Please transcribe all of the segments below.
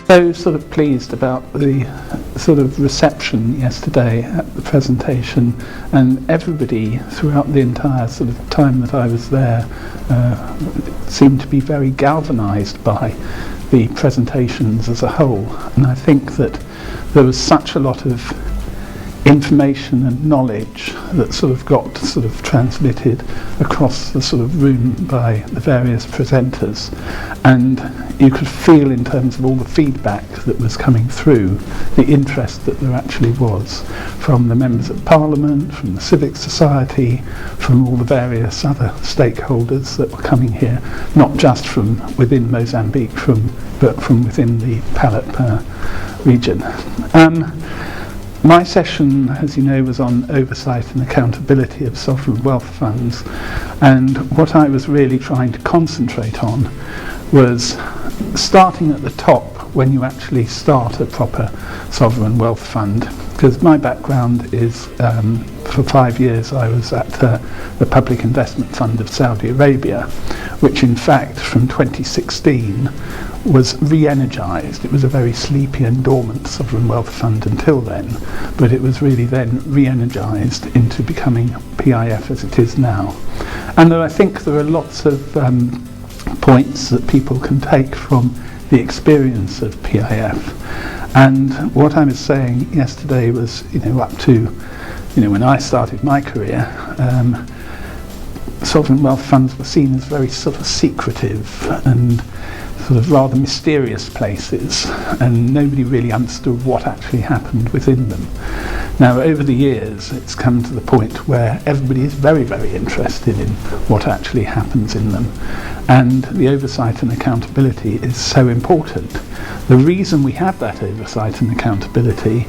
So sort of pleased about the sort of reception yesterday at the presentation, and everybody throughout the entire sort of time that I was there seemed to be very galvanised by the presentations as a whole. And I think that there was such a lot of information and knowledge that sort of got sort of transmitted across the sort of room by the various presenters, and you could feel in terms of all the feedback that was coming through the interest that there actually was from the members of Parliament, from the civic society, from all the various other stakeholders that were coming here, not just from within Mozambique but from within the PALOP region. My session, as you know, was on oversight and accountability of sovereign wealth funds, and what I was really trying to concentrate on was starting at the top when you actually start a proper sovereign wealth fund. Because my background is, for 5 years I was at the Public Investment Fund of Saudi Arabia, which in fact from 2016 was re-energised. It was a very sleepy and dormant sovereign wealth fund until then, but it was really then re-energised into becoming PIF as it is now. And I think there are lots of points that people can take from the experience of PIF. And what I was saying yesterday was, up to, when I started my career, sovereign wealth funds were seen as very sort of secretive and sort of rather mysterious places, and nobody really understood what actually happened within them. Now, over the years, it's come to the point where everybody is very, very interested in what actually happens in them, and the oversight and accountability is so important. The reason we have that oversight and accountability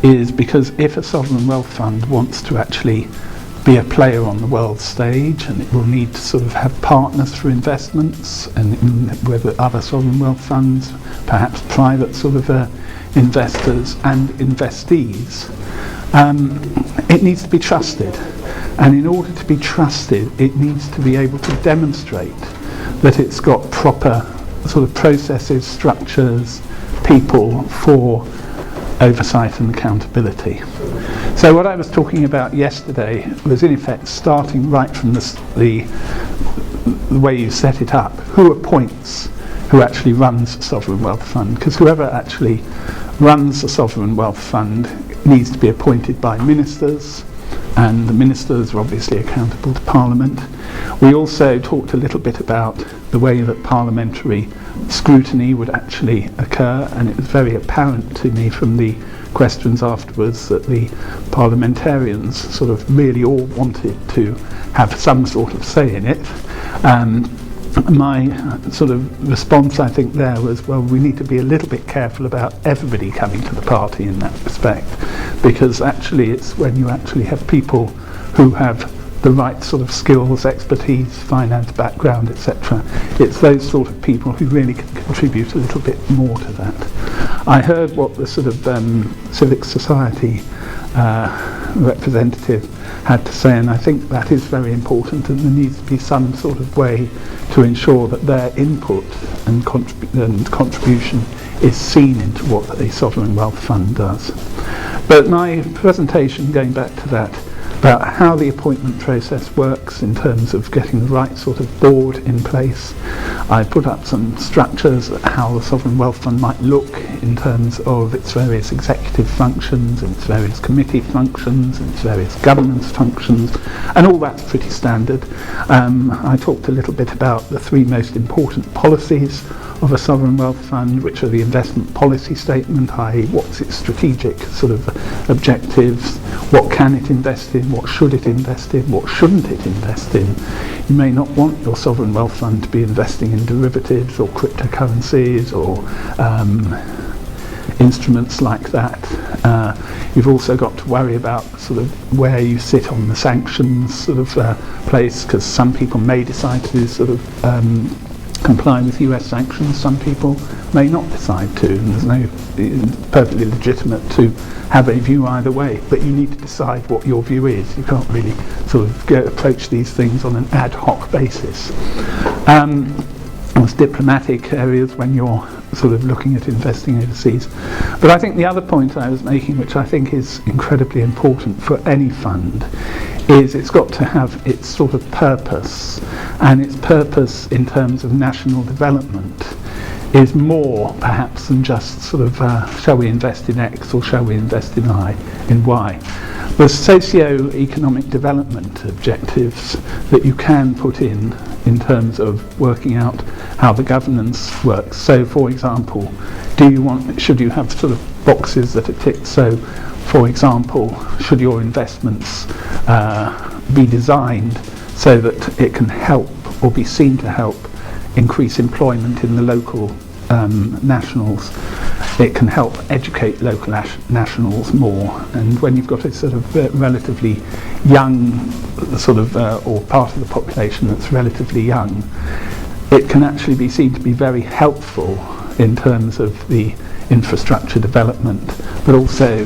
is because if a sovereign wealth fund wants to actually be a player on the world stage, and it will need to sort of have partners for investments, and whether other sovereign wealth funds, perhaps private sort of investors and investees, it needs to be trusted. And in order to be trusted, it needs to be able to demonstrate that it's got proper sort of processes, structures, people for oversight and accountability. So what I was talking about yesterday was in effect starting right from the way you set it up. Who appoints who actually runs a sovereign wealth fund? Because whoever actually runs a sovereign wealth fund needs to be appointed by ministers, and the ministers are obviously accountable to Parliament. We also talked a little bit about the way that parliamentary scrutiny would actually occur, and it was very apparent to me from the questions afterwards that the parliamentarians sort of really all wanted to have some sort of say in it. My sort of response, I think, there was, well, we need to be a little bit careful about everybody coming to the party in that respect, because actually it's when you actually have people who have the right sort of skills, expertise, finance background, etc. It's those sort of people who really can contribute a little bit more to that. I heard what the sort of civic society representative had to say, and I think that is very important, and there needs to be some sort of way to ensure that their input and contribution is seen into what a sovereign wealth fund does. But my presentation, going back to that, about how the appointment process works in terms of getting the right sort of board in place. I put up some structures, how the sovereign wealth fund might look in terms of its various executive functions, its various committee functions, its various governance functions, and all that's pretty standard. I talked a little bit about the three most important policies of a sovereign wealth fund, which are the investment policy statement, i.e. what's its strategic sort of objectives, what can it invest in, what should it invest in, what shouldn't it invest in. You may not want your sovereign wealth fund to be investing in derivatives or cryptocurrencies or instruments like that. You've also got to worry about sort of where you sit on the sanctions sort of place, because some people may decide to sort of comply with US sanctions, some people may not decide to, and there's no, it's perfectly legitimate to have a view either way, but you need to decide what your view is. You can't really sort of approach these things on an ad hoc basis. almost diplomatic areas when you're sort of looking at investing overseas. But I think the other point I was making, which I think is incredibly important for any fund, is it's got to have its sort of purpose, and its purpose in terms of national development is more perhaps than just sort of shall we invest in X or shall we invest in Y. The socio-economic development objectives that you can put in terms of working out how the governance works. So, for example, should you have sort of boxes that are ticked? So, for example, should your investments be designed so that it can help or be seen to help increase employment in the local nationals? It can help educate local nationals more, and when you've got a sort of relatively young sort of or part of the population that's relatively young, it can actually be seen to be very helpful in terms of the infrastructure development, but also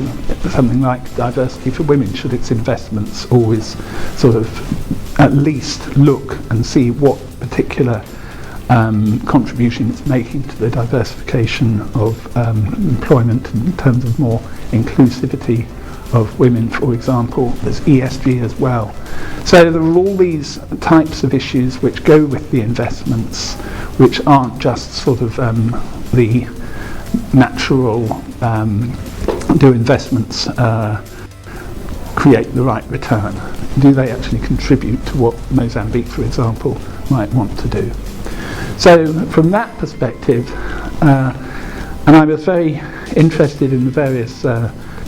something like diversity for women. Should its investments always sort of at least look and see what particular contribution it's making to the diversification of employment in terms of more inclusivity of women, for example. There's ESG as well. So there are all these types of issues which go with the investments, which aren't just sort of the natural do investments create the right return? Do they actually contribute to what Mozambique, for example, might want to do? So from that perspective, and I was very interested in the various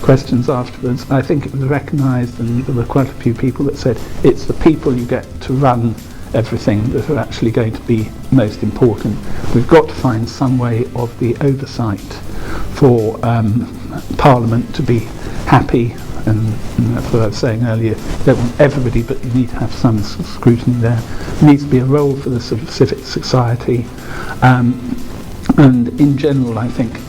questions afterwards, I think it was recognised, and there were quite a few people that said it's the people you get to run everything that are actually going to be most important. We've got to find some way of the oversight for Parliament to be happy, and that's what I was saying earlier, you don't want everybody, but you need to have some scrutiny there. There needs to be a role for the sort of civic society, and in general I think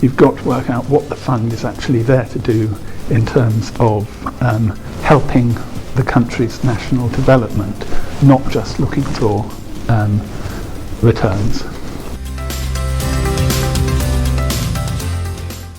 you've got to work out what the fund is actually there to do in terms of helping the country's national development, not just looking for returns.